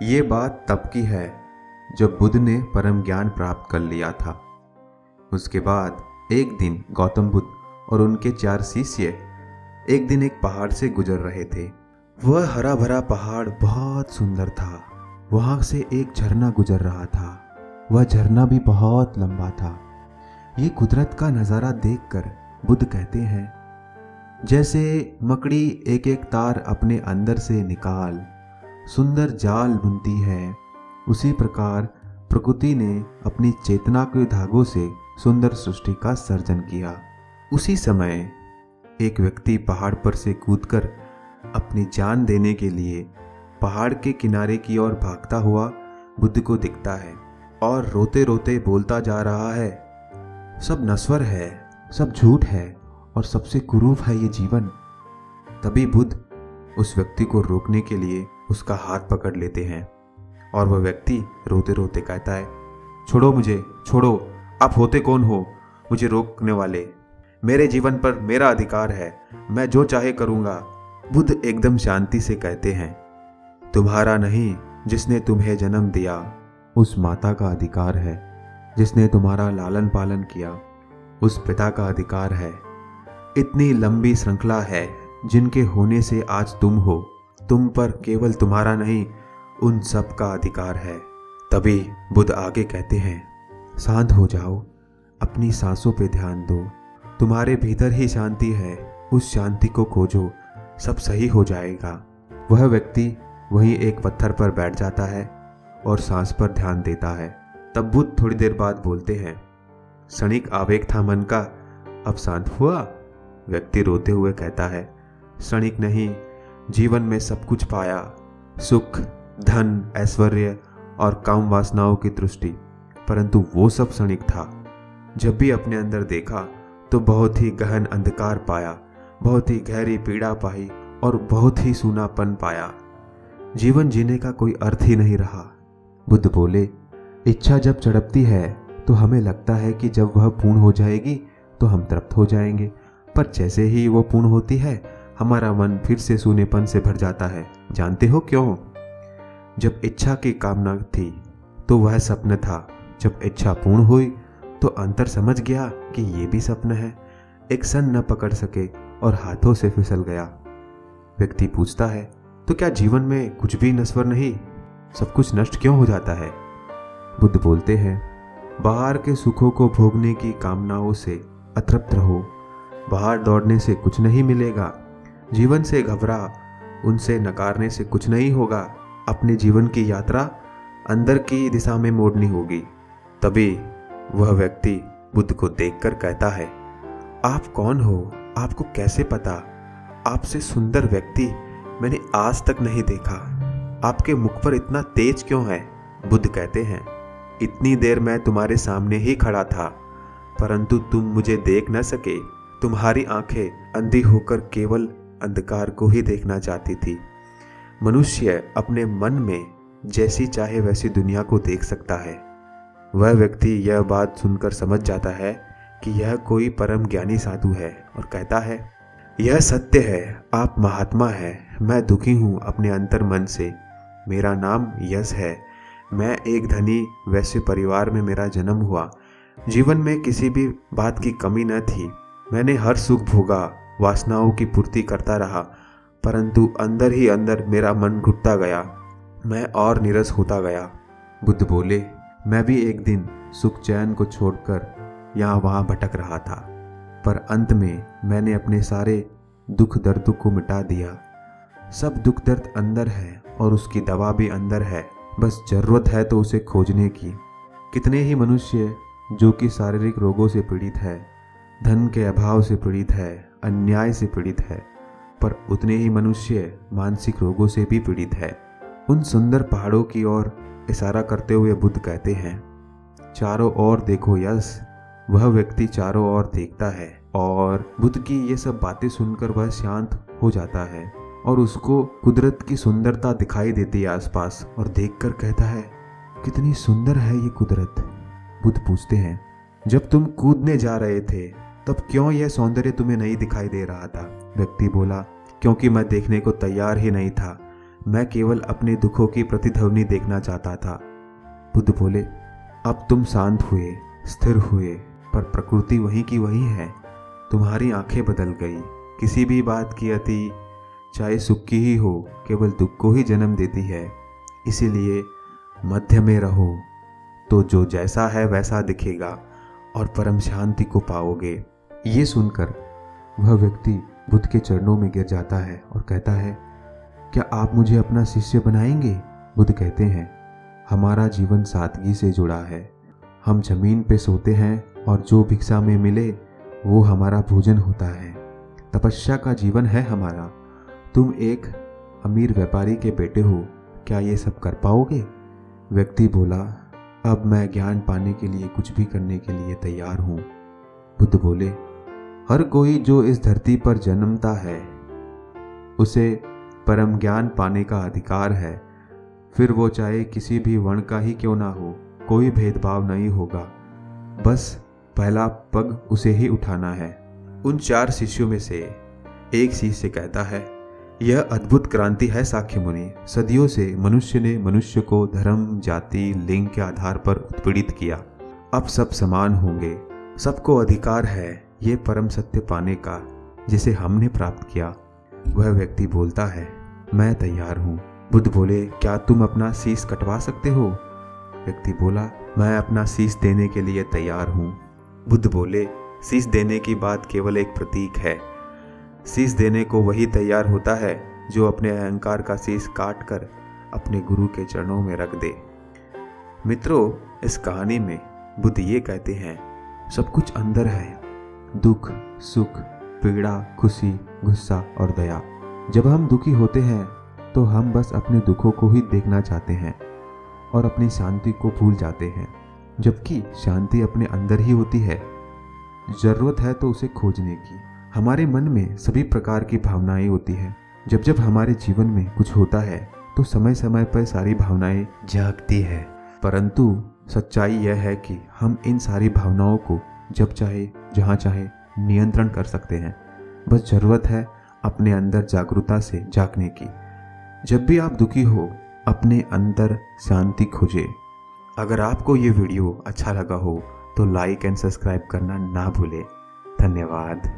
ये बात तब की है जब बुद्ध ने परम ज्ञान प्राप्त कर लिया था। उसके बाद एक दिन गौतम बुद्ध और उनके 4 शिष्य एक दिन एक पहाड़ से गुजर रहे थे। वह हरा भरा पहाड़ बहुत सुंदर था। वहां से एक झरना गुजर रहा था। वह झरना भी बहुत लंबा था। ये कुदरत का नज़ारा देखकर बुद्ध कहते हैं, जैसे मकड़ी एक एक तार अपने अंदर से निकाल सुंदर जाल बुनती है, उसी प्रकार प्रकृति ने अपनी चेतना के धागों से सुंदर सृष्टि का सर्जन किया। उसी समय एक व्यक्ति पहाड़ पर से कूदकर अपनी जान देने के लिए पहाड़ के किनारे की ओर भागता हुआ बुद्ध को दिखता है और रोते रोते बोलता जा रहा है, सब नश्वर है, सब झूठ है और सबसे कुरूप है ये जीवन। तभी बुद्ध उस व्यक्ति को रोकने के लिए उसका हाथ पकड़ लेते हैं और वह व्यक्ति रोते रोते कहता है, छोड़ो मुझे, छोड़ो, आप होते कौन हो मुझे रोकने वाले? मेरे जीवन पर मेरा अधिकार है, मैं जो चाहे करूँगा। बुद्ध एकदम शांति से कहते हैं, तुम्हारा नहीं, जिसने तुम्हें जन्म दिया उस माता का अधिकार है। जिसने तुम्हारा लालन पालन किया उस पिता का अधिकार है। इतनी लंबी श्रृंखला है जिनके होने से आज तुम हो। तुम पर केवल तुम्हारा नहीं, उन सब का अधिकार है। तभी बुद्ध आगे कहते हैं, शांत हो जाओ, अपनी सांसों पे ध्यान दो, तुम्हारे भीतर ही शांति है, उस शांति को खोजो, सब सही हो जाएगा। वह व्यक्ति वहीं एक पत्थर पर बैठ जाता है और सांस पर ध्यान देता है। तब बुद्ध थोड़ी देर बाद बोलते हैं, क्षणिक आवेग था मन का, अब शांत हुआ? व्यक्ति रोते हुए कहता है, क्षणिक नहीं, जीवन में सब कुछ पाया, सुख, धन, ऐश्वर्य और काम वासनाओं की दृष्टि, परंतु वो सब क्षणिक था। जब भी अपने अंदर देखा तो बहुत ही गहन अंधकार पाया, बहुत ही गहरी पीड़ा पाई और बहुत ही सूनापन पाया। जीवन जीने का कोई अर्थ ही नहीं रहा। बुद्ध बोले, इच्छा जब चढ़पती है तो हमें लगता है कि जब वह पूर्ण हो जाएगी तो हम तृप्त हो जाएंगे, पर जैसे ही वो पूर्ण होती है हमारा मन फिर से सूनेपन से भर जाता है। जानते हो क्यों? जब इच्छा की कामना थी तो वह स्वप्न था, जब इच्छा पूर्ण हुई तो अंतर समझ गया कि ये भी स्वप्न है। एक सन न पकड़ सके और हाथों से फिसल गया। व्यक्ति पूछता है, तो क्या जीवन में कुछ भी नश्वर नहीं? सब कुछ नष्ट क्यों हो जाता है? बुद्ध बोलते हैं, बाहर के सुखों को भोगने की कामनाओं से अतृप्त रहो। बाहर दौड़ने से कुछ नहीं मिलेगा। जीवन से घबरा, उनसे नकारने से कुछ नहीं होगा। अपने जीवन की यात्रा अंदर की दिशा में मोड़नी होगी। तभी वह व्यक्ति बुद्ध को देखकर कहता है, आप कौन हो? आपको कैसे पता? आपसे सुंदर व्यक्ति मैंने आज तक नहीं देखा। आपके मुख पर इतना तेज क्यों है? बुद्ध कहते हैं, इतनी देर मैं तुम्हारे सामने ही खड़ा था, परंतु तुम मुझे देख न सके। तुम्हारी आंखें अंधी होकर केवल अंधकार को ही देखना चाहती थी। मनुष्य अपने मन में जैसी चाहे वैसी दुनिया को देख सकता है। वह व्यक्ति यह बात सुनकर समझ जाता है कि यह कोई परम ज्ञानी साधु है और कहता है, यह सत्य है, आप महात्मा हैं। मैं दुखी हूँ अपने अंतर मन से। मेरा नाम यश है। मैं एक धनी वैश्य परिवार में मेरा जन्म हुआ। जीवन में किसी भी बात की कमी न थी। मैंने हर सुख भोगा, वासनाओं की पूर्ति करता रहा, परंतु अंदर ही अंदर मेरा मन घुटता गया। मैं और नीरस होता गया। बुद्ध बोले, मैं भी एक दिन सुख चैन को छोड़कर यहाँ वहाँ भटक रहा था, पर अंत में मैंने अपने सारे दुख दर्द को मिटा दिया। सब दुख दर्द अंदर है और उसकी दवा भी अंदर है, बस जरूरत है तो उसे खोजने की। कितने ही मनुष्य जो कि शारीरिक रोगों से पीड़ित है, धन के अभाव से पीड़ित है, अन्याय से पीड़ित है, पर उतने ही मनुष्य मानसिक रोगों से भी पीड़ित है। उन सुंदर पहाड़ों की ओर इशारा करते हुए बुद्ध कहते हैं, चारों ओर देखो यश। वह व्यक्ति चारों ओर देखता है और बुद्ध की ये सब बातें सुनकर वह शांत हो जाता है और उसको कुदरत की सुंदरता दिखाई देती है आसपास, और देखकर कहता है, कितनी सुंदर है ये कुदरत। बुद्ध पूछते हैं, जब तुम कूदने जा रहे थे तब क्यों यह सौंदर्य तुम्हें नहीं दिखाई दे रहा था? व्यक्ति बोला, क्योंकि मैं देखने को तैयार ही नहीं था। मैं केवल अपने दुखों की प्रतिध्वनि देखना चाहता था। बुद्ध बोले, अब तुम शांत हुए, स्थिर हुए, पर प्रकृति वही की वही है। तुम्हारी आंखें बदल गई। किसी भी बात की अति, चाहे सुख की ही हो, केवल दुख को ही जन्म देती है। इसीलिए मध्य में रहो, तो जो जैसा है वैसा दिखेगा और परम शांति को पाओगे। ये सुनकर वह व्यक्ति बुद्ध के चरणों में गिर जाता है और कहता है, क्या आप मुझे अपना शिष्य बनाएंगे? बुद्ध कहते हैं, हमारा जीवन सादगी से जुड़ा है। हम जमीन पे सोते हैं और जो भिक्षा में मिले वो हमारा भोजन होता है। तपस्या का जीवन है हमारा। तुम एक अमीर व्यापारी के बेटे हो, क्या ये सब कर पाओगे? व्यक्ति बोला, अब मैं ज्ञान पाने के लिए कुछ भी करने के लिए तैयार हूँ। बुद्ध बोले, हर कोई जो इस धरती पर जन्मता है उसे परम ज्ञान पाने का अधिकार है। फिर वो चाहे किसी भी वर्ण का ही क्यों ना हो, कोई भेदभाव नहीं होगा। बस पहला पग उसे ही उठाना है। उन 4 शिष्यों में से एक शिष्य कहता है, यह अद्भुत क्रांति है साक्य मुनि। सदियों से मनुष्य ने मनुष्य को धर्म, जाति, लिंग के आधार पर उत्पीड़ित किया। अब सब समान होंगे, सबको अधिकार है ये परम सत्य पाने का जिसे हमने प्राप्त किया। वह व्यक्ति बोलता है, मैं तैयार हूँ। बुद्ध बोले, क्या तुम अपना शीश कटवा सकते हो? व्यक्ति बोला, मैं अपना शीश देने के लिए तैयार हूँ। बुद्ध बोले, शीश देने की बात केवल एक प्रतीक है। शीश देने को वही तैयार होता है जो अपने अहंकार का शीश काट कर अपने गुरु के चरणों में रख दे। मित्रों, इस कहानी में बुद्ध ये कहते हैं, सब कुछ अंदर है। दुख, सुख, पीड़ा, खुशी, गुस्सा और दया। जब हम दुखी होते हैं तो हम बस अपने दुखों को ही देखना चाहते हैं और अपनी शांति को भूल जाते हैं, जबकि शांति अपने अंदर ही होती है। जरूरत है तो उसे खोजने की। हमारे मन में सभी प्रकार की भावनाएं होती हैं। जब जब हमारे जीवन में कुछ होता है तो समय समय पर सारी भावनाएं जागती है, परंतु सच्चाई यह है कि हम इन सारी भावनाओं को जब चाहे जहाँ चाहे नियंत्रण कर सकते हैं। बस जरूरत है अपने अंदर जागरूकता से जागने की। जब भी आप दुखी हो, अपने अंदर शांति खोजें। अगर आपको ये वीडियो अच्छा लगा हो तो लाइक एंड सब्सक्राइब करना ना भूलें। धन्यवाद।